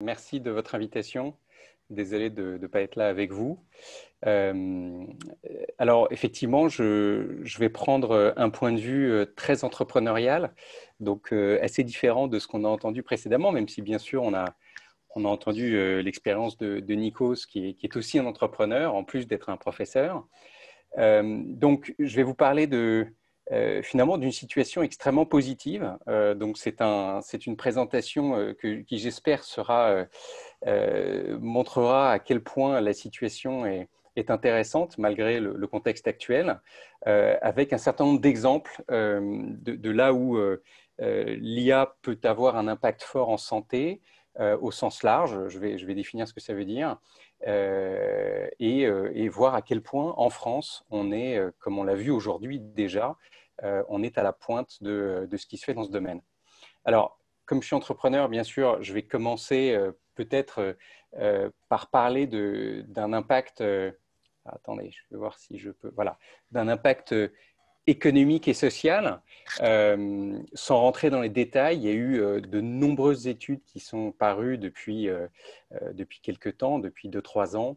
Merci de votre invitation. Désolé de ne pas être là avec vous. Euh, alors, effectivement, je vais prendre un point de vue très entrepreneurial, donc assez différent de ce qu'on a entendu précédemment, même si bien sûr on a entendu l'expérience de Nikos, qui est aussi un entrepreneur, en plus d'être un professeur. Donc, je vais vous parler finalement d'une situation extrêmement positive. Donc, c'est une présentation qui, j'espère, montrera à quel point la situation est intéressante malgré le contexte actuel, avec un certain nombre d'exemples de là où l'IA peut avoir un impact fort en santé, au sens large. Je vais définir ce que ça veut dire. Et voir à quel point en France on est, comme on l'a vu aujourd'hui déjà, on est à la pointe de ce qui se fait dans ce domaine. Alors, comme je suis entrepreneur, bien sûr, je vais commencer peut-être par parler d'un impact. Attendez, je vais voir si je peux. Voilà, d'un impact économique et social. Sans rentrer dans les détails, il y a eu de nombreuses études qui sont parues depuis quelques temps, depuis 2-3 ans,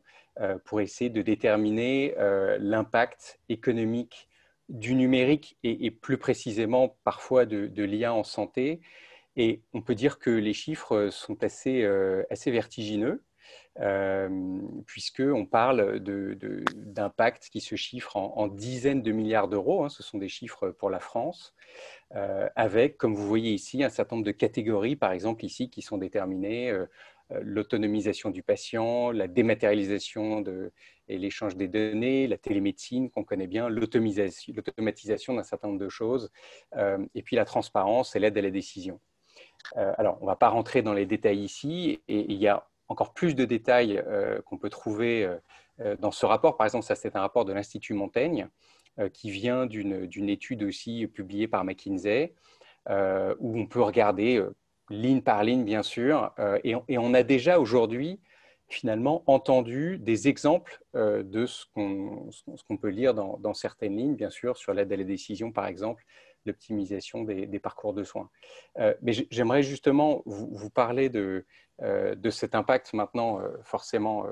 pour essayer de déterminer l'impact économique du numérique et plus précisément parfois de l'IA en santé. Et on peut dire que les chiffres sont assez vertigineux, puisqu'on parle d'impacts qui se chiffrent en dizaines de milliards d'euros. Hein, ce sont des chiffres pour la France, avec, comme vous voyez ici, un certain nombre de catégories, par exemple ici, qui sont déterminées. L'autonomisation du patient, la dématérialisation et l'échange des données, la télémédecine qu'on connaît bien, l'automatisation d'un certain nombre de choses, et puis la transparence et l'aide à la décision. Alors, on ne va pas rentrer dans les détails ici, et il y a encore plus de détails qu'on peut trouver dans ce rapport. Par exemple, ça, c'est un rapport de l'Institut Montaigne qui vient d'une étude aussi publiée par McKinsey, où on peut regarder ligne par ligne, bien sûr, et on a déjà aujourd'hui finalement entendu des exemples de ce qu'on peut lire dans certaines lignes, bien sûr, sur l'aide à la décision, par exemple, l'optimisation des parcours de soins. Mais j'aimerais justement vous parler de cet impact maintenant, forcément,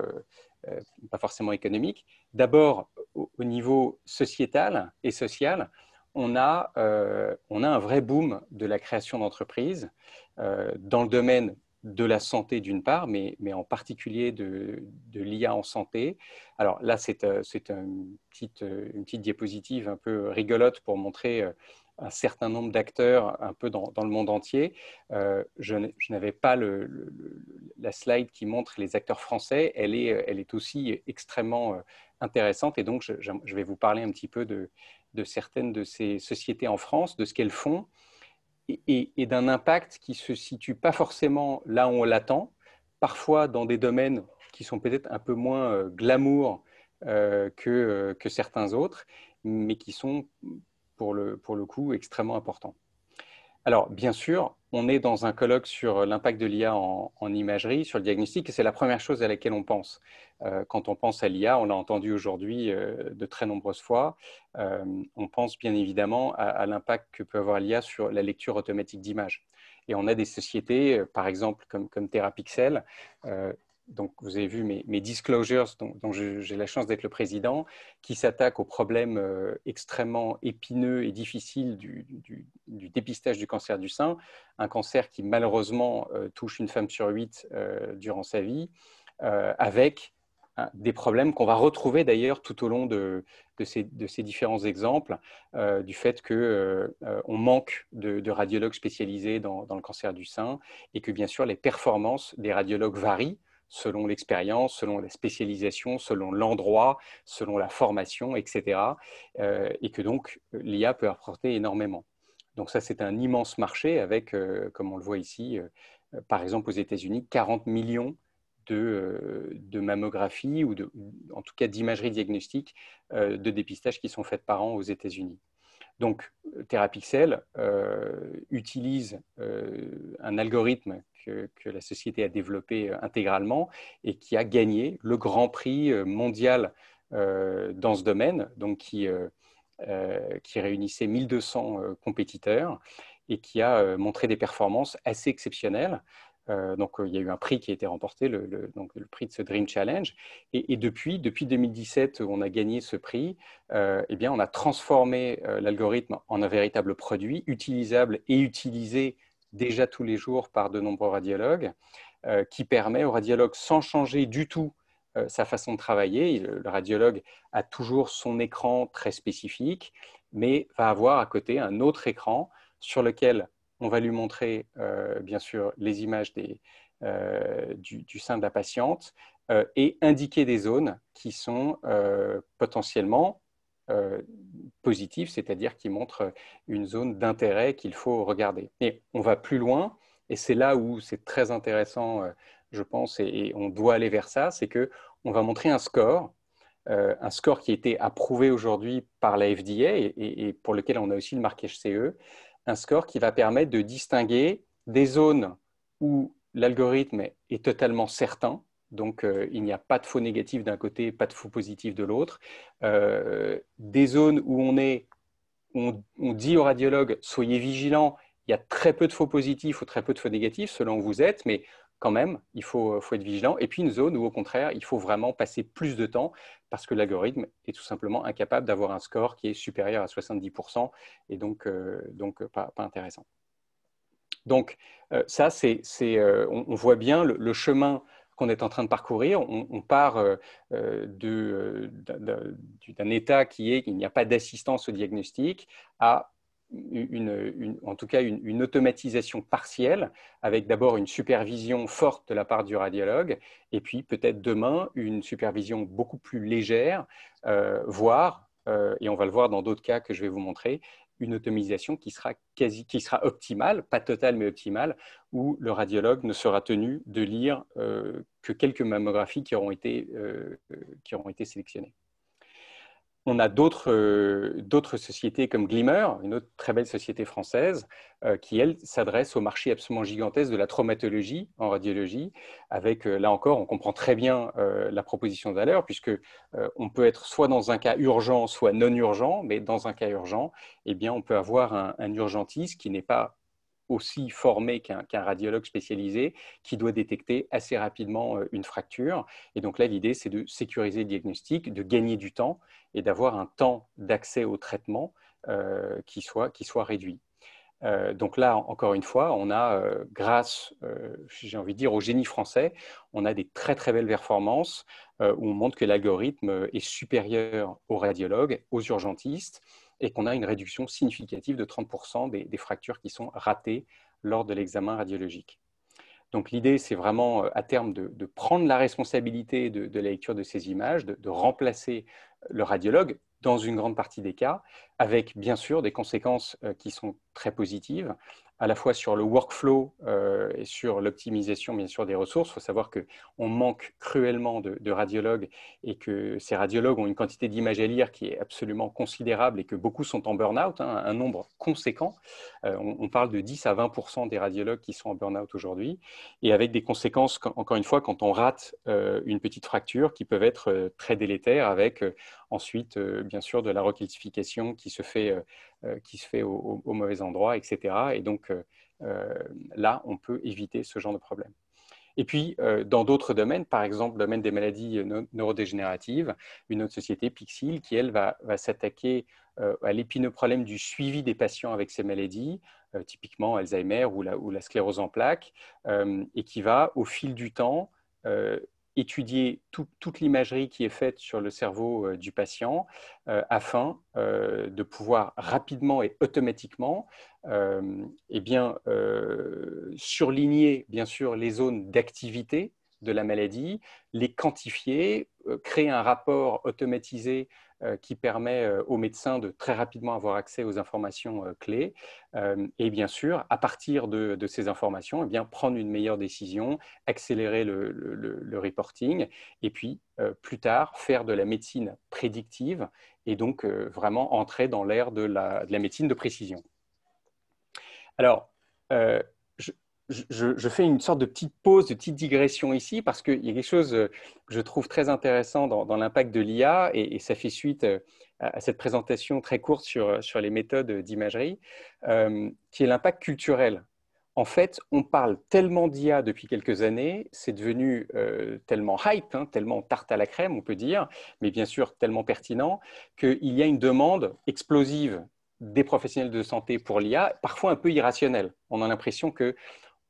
pas forcément économique. D'abord, au niveau sociétal et social, on a un vrai boom de la création d'entreprises dans le domaine de la santé d'une part, mais en particulier de l'IA en santé. Alors là, c'est une petite diapositive un peu rigolote pour montrer un certain nombre d'acteurs un peu dans le monde entier. Je n'avais pas la slide qui montre les acteurs français. Elle est aussi extrêmement intéressante, et donc je vais vous parler un petit peu de certaines de ces sociétés en France, de ce qu'elles font, et d'un impact qui ne se situe pas forcément là où on l'attend, parfois dans des domaines qui sont peut-être un peu moins glamour que certains autres, mais qui sont pour le coup extrêmement importants. Alors, bien sûr, on est dans un colloque sur l'impact de l'IA en imagerie, sur le diagnostic, et c'est la première chose à laquelle on pense. Quand on pense à l'IA, on l'a entendu aujourd'hui de très nombreuses fois, on pense bien évidemment à l'impact que peut avoir l'IA sur la lecture automatique d'images. Et on a des sociétés, par exemple, comme Therapixel. Donc, vous avez vu mes disclosures, dont j'ai la chance d'être le président, qui s'attaquent aux problèmes extrêmement épineux et difficiles du dépistage du cancer du sein, un cancer qui malheureusement touche une femme sur 8 durant sa vie, avec des problèmes qu'on va retrouver d'ailleurs tout au long de ces différents exemples, du fait qu'on manque de radiologues spécialisés dans le cancer du sein, et que bien sûr les performances des radiologues varient selon l'expérience, selon la spécialisation, selon l'endroit, selon la formation, etc. Et que donc l'IA peut apporter énormément. Donc ça, c'est un immense marché avec, comme on le voit ici, par exemple aux États-Unis, 40 millions de mammographies ou en tout cas d'imagerie diagnostique de dépistage qui sont faites par an aux États-Unis. Donc, Therapixel utilise un algorithme que la société a développé intégralement et qui a gagné le Grand Prix mondial dans ce domaine, donc qui réunissait 1200 compétiteurs et qui a montré des performances assez exceptionnelles. Donc, il y a eu un prix qui a été remporté, donc, le prix de ce Dream Challenge. Et depuis 2017, où on a gagné ce prix, eh bien, on a transformé l'algorithme en un véritable produit utilisable et utilisé déjà tous les jours par de nombreux radiologues, qui permet au radiologue, sans changer du tout sa façon de travailler, le radiologue a toujours son écran très spécifique, mais va avoir à côté un autre écran sur lequel on va lui montrer, bien sûr, les images du sein de la patiente et indiquer des zones qui sont potentiellement positives, c'est-à-dire qui montrent une zone d'intérêt qu'il faut regarder. Et on va plus loin, et c'est là où c'est très intéressant, je pense, et on doit aller vers ça, c'est qu'on va montrer un score qui a été approuvé aujourd'hui par la FDA et pour lequel on a aussi le marquage CE, un score qui va permettre de distinguer des zones où l'algorithme est totalement certain, donc il n'y a pas de faux négatif d'un côté, pas de faux positif de l'autre, des zones où on dit au radiologue, soyez vigilants, il y a très peu de faux positifs ou très peu de faux négatifs selon où vous êtes, mais quand même, il faut être vigilant. Et puis une zone où, au contraire, il faut vraiment passer plus de temps parce que l'algorithme est tout simplement incapable d'avoir un score qui est supérieur à 70% et donc pas intéressant. Donc ça, on voit bien le chemin qu'on est en train de parcourir. On part d'un état qui est qu'il n'y a pas d'assistance au diagnostic à en tout cas une automatisation partielle, avec d'abord une supervision forte de la part du radiologue, et puis peut-être demain une supervision beaucoup plus légère, voire, et on va le voir dans d'autres cas que je vais vous montrer, une automatisation qui sera optimale, pas totale mais optimale, où le radiologue ne sera tenu de lire que quelques mammographies qui auront été sélectionnées. On a d'autres sociétés comme Glimmer, une autre très belle société française, qui, elle, s'adresse au marché absolument gigantesque de la traumatologie en radiologie, avec, là encore, on comprend très bien la proposition de valeur, puisque on peut être soit dans un cas urgent, soit non urgent, mais dans un cas urgent, eh bien, on peut avoir un urgentiste qui n'est pas aussi formé qu'un radiologue spécialisé qui doit détecter assez rapidement une fracture. Et donc là, l'idée, c'est de sécuriser le diagnostic, de gagner du temps et d'avoir un temps d'accès au traitement qui soit réduit. Donc là, encore une fois, on a, grâce, j'ai envie de dire, au génie français, on a des très très belles performances où on montre que l'algorithme est supérieur aux radiologues, aux urgentistes, et qu'on a une réduction significative de 30% des fractures qui sont ratées lors de l'examen radiologique. Donc l'idée, c'est vraiment à terme de prendre la responsabilité de la lecture de ces images, de remplacer le radiologue dans une grande partie des cas, avec bien sûr des conséquences qui sont très positives, à la fois sur le workflow et sur l'optimisation bien sûr des ressources. Il faut savoir qu'on manque cruellement de radiologues et que ces radiologues ont une quantité d'images à lire qui est absolument considérable et que beaucoup sont en burn-out, hein, un nombre conséquent. On parle de 10 à 20% des radiologues qui sont en burn-out aujourd'hui, et avec des conséquences, encore une fois, quand on rate une petite fracture, qui peuvent être très délétères, avec ensuite, bien sûr, de la recalcification qui se fait au mauvais endroit, etc. Et donc, là, on peut éviter ce genre de problème. Et puis, dans d'autres domaines, par exemple, le domaine des maladies neurodégénératives, une autre société, Pixil, qui, elle, va s'attaquer à l'épineux problème du suivi des patients avec ces maladies, typiquement Alzheimer ou la sclérose en plaques, et qui va, au fil du temps, étudier toute l'imagerie qui est faite sur le cerveau du patient afin de pouvoir rapidement et automatiquement eh bien, surligner bien sûr les zones d'activité de la maladie, les quantifier, créer un rapport automatisé qui permet aux médecins de très rapidement avoir accès aux informations clés et bien sûr, à partir de ces informations, eh bien, prendre une meilleure décision, accélérer le reporting et puis plus tard faire de la médecine prédictive et donc vraiment entrer dans l'ère de la médecine de précision. Alors, euh, je, je fais une sorte de petite pause, de petite digression ici, parce qu'il y a quelque chose que je trouve très intéressant dans l'impact de l'IA, et ça fait suite à cette présentation très courte sur les méthodes d'imagerie, qui est l'impact culturel. En fait, on parle tellement d'IA depuis quelques années, c'est devenu tellement hype, hein, tellement tarte à la crème, on peut dire, mais bien sûr tellement pertinent, qu'il y a une demande explosive des professionnels de santé pour l'IA, parfois un peu irrationnelle. On a l'impression que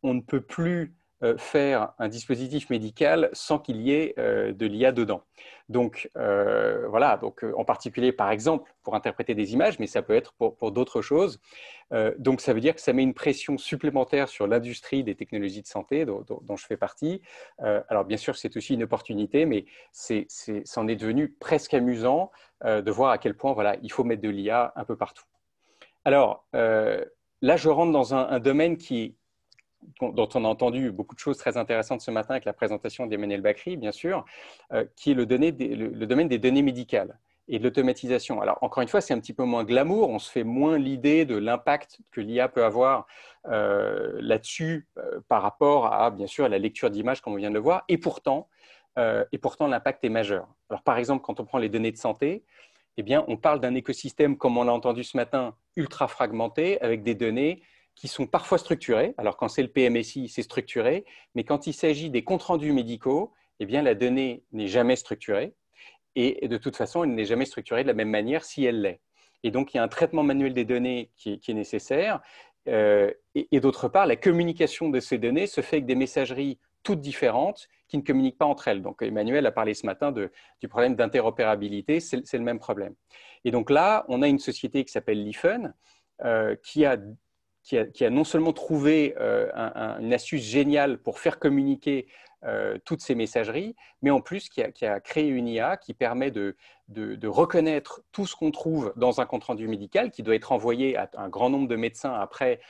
on ne peut plus faire un dispositif médical sans qu'il y ait de l'IA dedans. Donc, voilà, donc, en particulier, par exemple, pour interpréter des images, mais ça peut être pour d'autres choses. Donc, ça veut dire que ça met une pression supplémentaire sur l'industrie des technologies de santé dont je fais partie. Alors, bien sûr, c'est aussi une opportunité, mais c'en est devenu presque amusant de voir à quel point voilà, il faut mettre de l'IA un peu partout. Alors, là, je rentre dans un domaine dont on a entendu beaucoup de choses très intéressantes ce matin avec la présentation d'Emmanuel Bacri, bien sûr, qui est le domaine des données médicales et de l'automatisation. Alors, encore une fois, c'est un petit peu moins glamour, on se fait moins l'idée de l'impact que l'IA peut avoir là-dessus par rapport à, bien sûr, à la lecture d'images, comme on vient de le voir, et pourtant, l'impact est majeur. Alors, par exemple, quand on prend les données de santé, eh bien, on parle d'un écosystème, comme on l'a entendu ce matin, ultra fragmenté, avec des données qui sont parfois structurées. Alors, quand c'est le PMSI, c'est structuré, mais quand il s'agit des comptes rendus médicaux, eh bien, la donnée n'est jamais structurée. Et de toute façon, elle n'est jamais structurée de la même manière si elle l'est. Et donc, il y a un traitement manuel des données qui est nécessaire. Et d'autre part, la communication de ces données se fait avec des messageries toutes différentes qui ne communiquent pas entre elles. Donc, Emmanuel a parlé ce matin du problème d'interopérabilité, c'est le même problème. Et donc là, on a une société qui s'appelle Lifen, qui a non seulement trouvé une astuce géniale pour faire communiquer toutes ces messageries, mais en plus qui a créé une IA qui permet de reconnaître tout ce qu'on trouve dans un compte-rendu médical qui doit être envoyé à un grand nombre de médecins après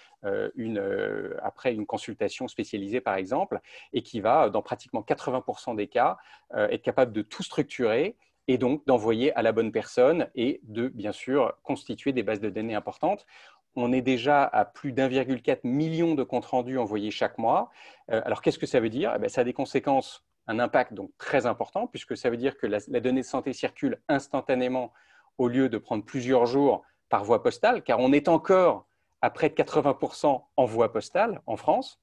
une consultation spécialisée, par exemple, et qui va, dans pratiquement 80% des cas, être capable de tout structurer et donc d'envoyer à la bonne personne et de, bien sûr, constituer des bases de données importantes. On est déjà à plus d'1,4 million de comptes rendus envoyés chaque mois. Alors, qu'est-ce que ça veut dire? Ça a des conséquences, un impact donc très important, puisque ça veut dire que la donnée de santé circule instantanément au lieu de prendre plusieurs jours par voie postale, car on est encore à près de 80% en voie postale en France.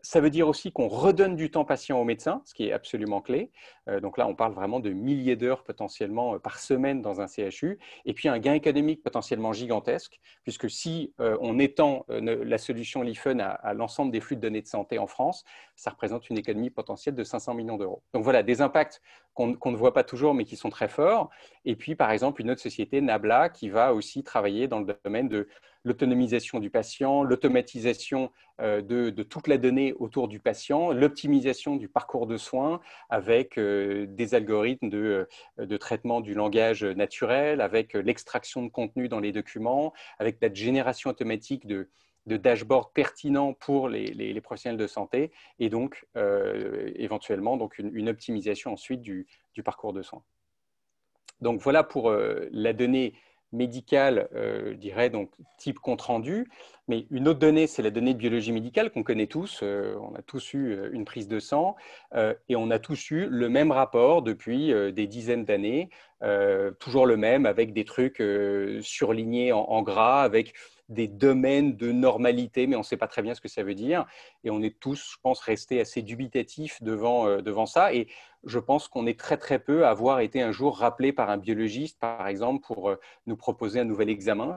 Ça veut dire aussi qu'on redonne du temps patient aux médecins, ce qui est absolument clé. Donc là, on parle vraiment de milliers d'heures potentiellement par semaine dans un CHU. Et puis un gain économique potentiellement gigantesque, puisque si on étend la solution Lifen à l'ensemble des flux de données de santé en France, ça représente une économie potentielle de 500 millions d'euros. Donc voilà, des impacts qu'on ne voit pas toujours, mais qui sont très forts. Et puis, par exemple, une autre société, Nabla, qui va aussi travailler dans le domaine de l'autonomisation du patient, l'automatisation de toute la donnée autour du patient, l'optimisation du parcours de soins avec des algorithmes de traitement du langage naturel, avec l'extraction de contenu dans les documents, avec la génération automatique de dashboards pertinents pour les professionnels de santé et donc éventuellement donc une optimisation ensuite du parcours de soins. Donc voilà pour la donnée médicale, je dirais, donc type compte rendu. Mais une autre donnée, c'est la donnée de biologie médicale qu'on connaît tous. On a tous eu une prise de sang et on a tous eu le même rapport depuis des dizaines d'années, toujours le même, avec des trucs surlignés en gras, avec des domaines de normalité, mais on ne sait pas très bien ce que ça veut dire. Et on est tous, je pense, restés assez dubitatifs devant ça. Et je pense qu'on est très très peu à avoir été un jour rappelé par un biologiste, par exemple, pour nous proposer un nouvel examen.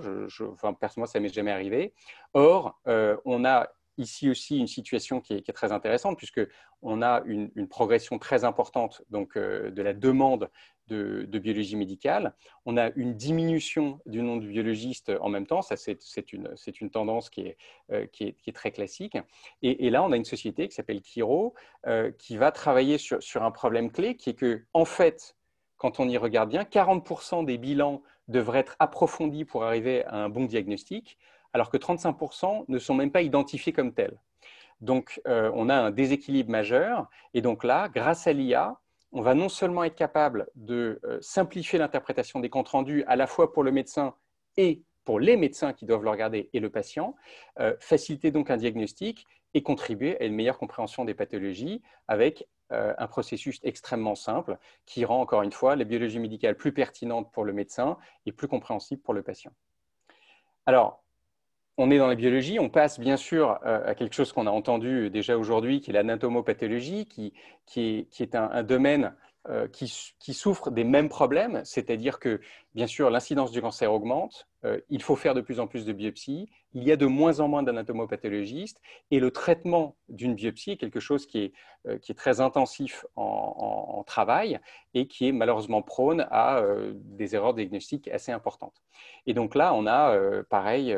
Enfin, personnellement, ça ne m'est jamais arrivé. Or, on a ici aussi une situation qui est très intéressante, puisqu'on a une progression très importante donc, de la demande de biologie médicale. On a une diminution du nombre de biologistes en même temps. Ça, c'est une tendance qui est très classique. Et là, on a une société qui s'appelle Kiro, qui va travailler sur un problème clé, qui est que, en fait, quand on y regarde bien, 40% des bilans devraient être approfondis pour arriver à un bon diagnostic, alors que 35% ne sont même pas identifiés comme tels. Donc, on a un déséquilibre majeur. Et donc là, grâce à l'IA, on va non seulement être capable de simplifier l'interprétation des comptes rendus à la fois pour le médecin et pour les médecins qui doivent le regarder et le patient, faciliter donc un diagnostic et contribuer à une meilleure compréhension des pathologies avec un processus extrêmement simple qui rend encore une fois la biologie médicale plus pertinente pour le médecin et plus compréhensible pour le patient. Alors, on est dans la biologie, on passe bien sûr à quelque chose qu'on a entendu déjà aujourd'hui, qui est l'anatomopathologie, qui est un domaine qui souffre des mêmes problèmes, c'est-à-dire que bien sûr l'incidence du cancer augmente, il faut faire de plus en plus de biopsies, il y a de moins en moins d'anatomopathologistes, et le traitement d'une biopsie est quelque chose qui est très intensif en travail et qui est malheureusement prône à des erreurs diagnostiques assez importantes. Et donc là, on a pareil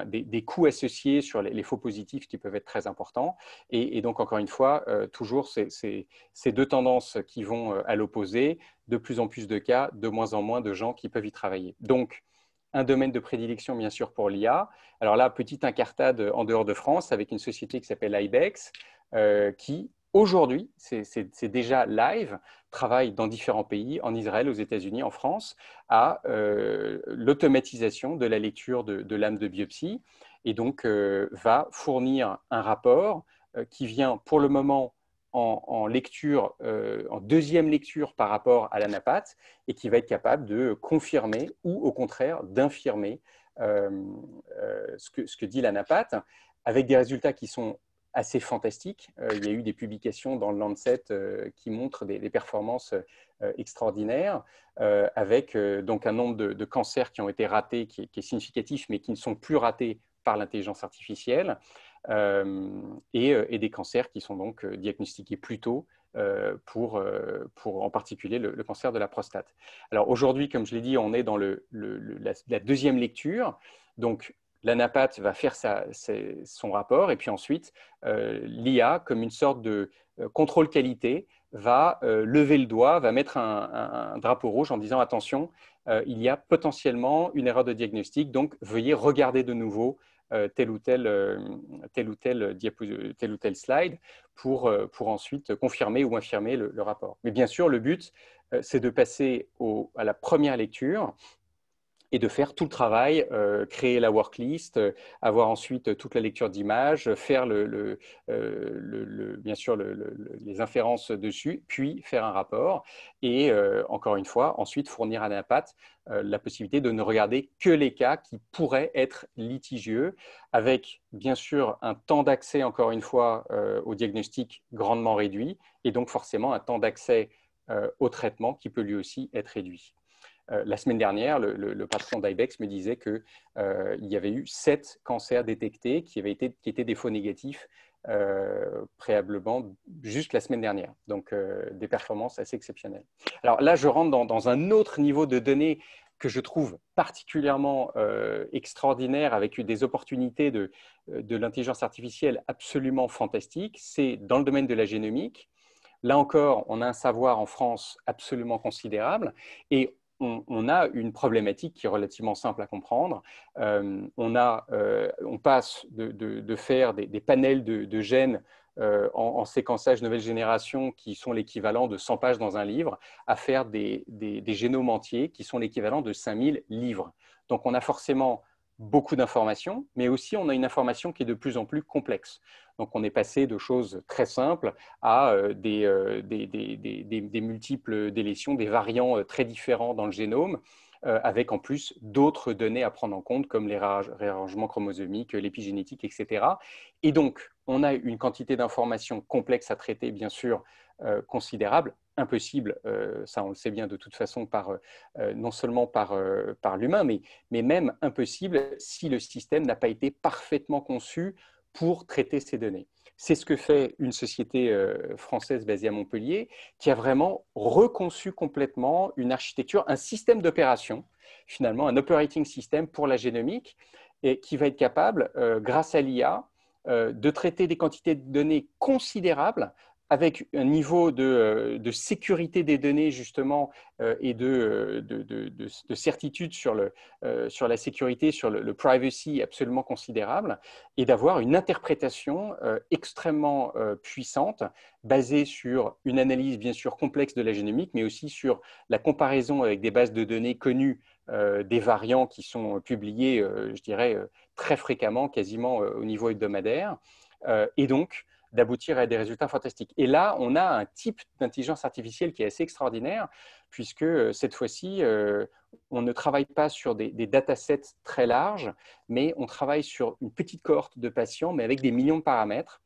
des coûts associés sur les faux positifs qui peuvent être très importants. Et donc, encore une fois, toujours ces deux tendances qui vont à l'opposé, de plus en plus de cas, de moins en moins de gens qui peuvent y travailler. Donc, un domaine de prédilection, bien sûr, pour l'IA. Alors là, petite incartade en dehors de France avec une société qui s'appelle Ibex, qui, aujourd'hui, c'est déjà live, travaille dans différents pays, en Israël, aux États-Unis, en France, à l'automatisation de la lecture de lames de biopsie et donc va fournir un rapport qui vient pour le moment en lecture, en deuxième lecture par rapport à l'anapathe et qui va être capable de confirmer ou au contraire d'infirmer ce que dit l'anapathe avec des résultats qui sont assez fantastiques. Il y a eu des publications dans le Lancet qui montrent des performances extraordinaires avec donc un nombre de cancers qui ont été ratés qui est significatif mais qui ne sont plus ratés par l'intelligence artificielle et des cancers qui sont donc diagnostiqués plus tôt pour en particulier le cancer de la prostate. Alors aujourd'hui, comme je l'ai dit, on est dans la deuxième lecture. Donc, l'anapathe va faire son rapport et puis ensuite, l'IA, comme une sorte de contrôle qualité, va lever le doigt, va mettre un drapeau rouge en disant attention, il y a potentiellement une erreur de diagnostic, donc veuillez regarder de nouveau tel ou tel slide pour ensuite confirmer ou infirmer le rapport. Mais bien sûr, le but, c'est de passer à la première lecture et de faire tout le travail, créer la worklist, avoir ensuite toute la lecture d'images, faire bien sûr les inférences dessus, puis faire un rapport et encore une fois, ensuite fournir à l'anapathe la possibilité de ne regarder que les cas qui pourraient être litigieux, avec bien sûr un temps d'accès, encore une fois, au diagnostic grandement réduit et donc forcément un temps d'accès au traitement qui peut lui aussi être réduit. La semaine dernière, le patron d'Ibex me disait qu'il y avait eu 7 cancers détectés qui étaient des faux négatifs préalablement juste la semaine dernière. Donc, des performances assez exceptionnelles. Alors là, je rentre dans un autre niveau de données que je trouve particulièrement extraordinaire avec des opportunités de l'intelligence artificielle absolument fantastiques. C'est dans le domaine de la génomique. Là encore, on a un savoir en France absolument considérable et on a une problématique qui est relativement simple à comprendre. On passe de faire des panels de gènes en séquençage nouvelle génération qui sont l'équivalent de 100 pages dans un livre à faire des génomes entiers qui sont l'équivalent de 5000 livres. Donc, on a forcément beaucoup d'informations, mais aussi on a une information qui est de plus en plus complexe. Donc, on est passé de choses très simples à des multiples délétions, des variants très différents dans le génome, avec en plus d'autres données à prendre en compte, comme les réarrangements chromosomiques, l'épigénétique, etc. Et donc, on a une quantité d'informations complexes à traiter, bien sûr, considérable, impossible, ça on le sait bien de toute façon, non seulement par l'humain, mais même impossible si le système n'a pas été parfaitement conçu pour traiter ces données. C'est ce que fait une société française basée à Montpellier qui a vraiment reconçu complètement une architecture, un système d'opération, finalement un operating system pour la génomique et qui va être capable, grâce à l'IA, de traiter des quantités de données considérables avec un niveau de sécurité des données justement et de certitude sur la sécurité, sur le privacy absolument considérable et d'avoir une interprétation extrêmement puissante basée sur une analyse bien sûr complexe de la génomique mais aussi sur la comparaison avec des bases de données connues des variants qui sont publiés, je dirais, très fréquemment, quasiment au niveau hebdomadaire et donc d'aboutir à des résultats fantastiques. Et là, on a un type d'intelligence artificielle qui est assez extraordinaire, puisque cette fois-ci, on ne travaille pas sur des datasets très larges, mais on travaille sur une petite cohorte de patients, mais avec des millions de paramètres.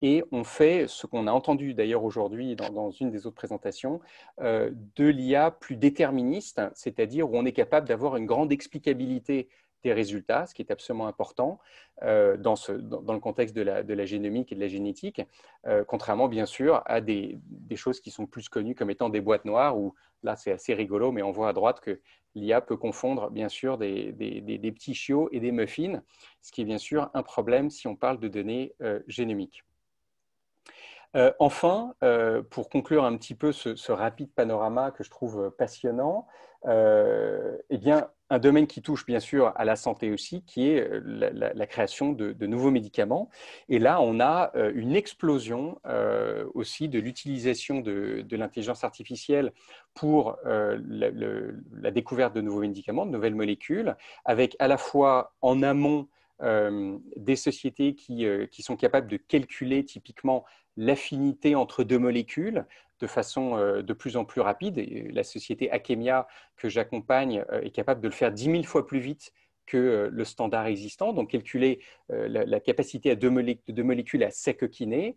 Et on fait ce qu'on a entendu d'ailleurs aujourd'hui dans une des autres présentations, de l'IA plus déterministe, c'est-à-dire où on est capable d'avoir une grande explicabilité des résultats, ce qui est absolument important dans le contexte de la génomique et de la génétique, contrairement bien sûr à des choses qui sont plus connues comme étant des boîtes noires, où là c'est assez rigolo, mais on voit à droite que l'IA peut confondre bien sûr des petits chiots et des muffins, ce qui est bien sûr un problème si on parle de données génomiques. Enfin, pour conclure un petit peu ce rapide panorama que je trouve passionnant, eh bien, un domaine qui touche bien sûr à la santé aussi, qui est la création de nouveaux médicaments. Et là, on a une explosion aussi de l'utilisation de l'intelligence artificielle pour la découverte de nouveaux médicaments, de nouvelles molécules, avec à la fois en amont des sociétés qui sont capables de calculer typiquement l'affinité entre deux molécules de façon de plus en plus rapide. Et la société Akemia que j'accompagne est capable de le faire 10 000 fois plus vite que le standard existant, donc calculer la capacité de deux molécules à s'acoquiner,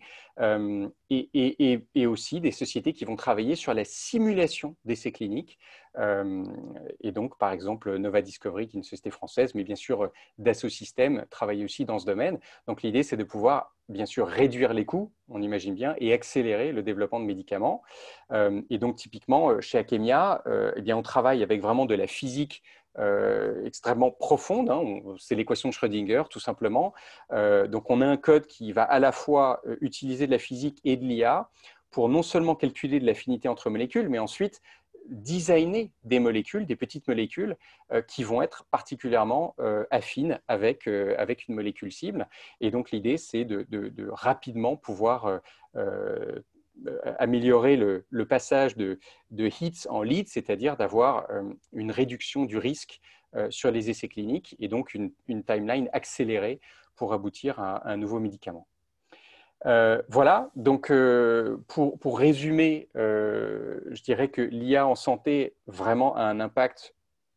et aussi des sociétés qui vont travailler sur la simulation d'essais cliniques. Et donc, par exemple, Nova Discovery, qui est une société française, mais bien sûr, Dassault Systèmes travaille aussi dans ce domaine. Donc, l'idée, c'est de pouvoir, bien sûr, réduire les coûts, on imagine bien, et accélérer le développement de médicaments. Et donc, typiquement, chez Akemia, eh bien, on travaille avec vraiment de la physique extrêmement profonde. Hein. C'est l'équation de Schrödinger, tout simplement. Donc, on a un code qui va à la fois utiliser de la physique et de l'IA pour non seulement calculer de l'affinité entre molécules, mais ensuite designer des molécules, des petites molécules qui vont être particulièrement affines avec une molécule cible. Et donc, l'idée, c'est de rapidement pouvoir améliorer le passage de hits en leads, c'est-à-dire d'avoir une réduction du risque sur les essais cliniques et donc une timeline accélérée pour aboutir à un nouveau médicament. Voilà, donc pour résumer, je dirais que l'IA en santé vraiment a un impact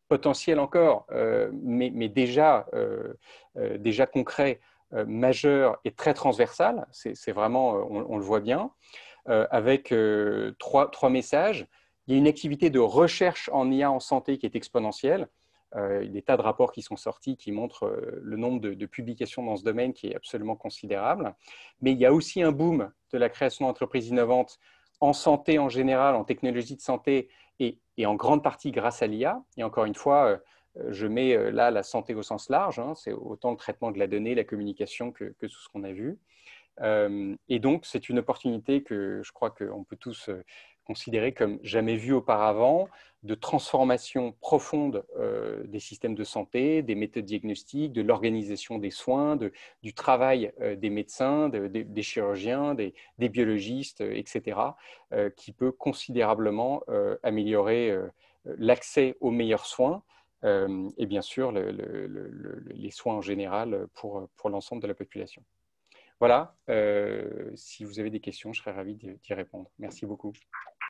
potentiel encore, mais déjà concret, majeur et très transversal. C'est vraiment, on le voit bien, avec trois messages. Il y a une activité de recherche en IA en santé qui est exponentielle. Il y a des tas de rapports qui sont sortis qui montrent le nombre de publications dans ce domaine qui est absolument considérable. Mais il y a aussi un boom de la création d'entreprises innovantes en santé en général, en technologie de santé et en grande partie grâce à l'IA. Et encore une fois, je mets là la santé au sens large. Hein, c'est autant le traitement de la donnée, la communication que tout ce qu'on a vu. Et donc, c'est une opportunité que je crois qu'on peut tous considérer comme jamais vue auparavant, de transformation profonde des systèmes de santé, des méthodes diagnostiques, de l'organisation des soins, du travail des médecins, des chirurgiens, des biologistes, etc., qui peut considérablement améliorer l'accès aux meilleurs soins et bien sûr les soins en général pour l'ensemble de la population. Voilà, si vous avez des questions, je serais ravi d'y répondre. Merci beaucoup.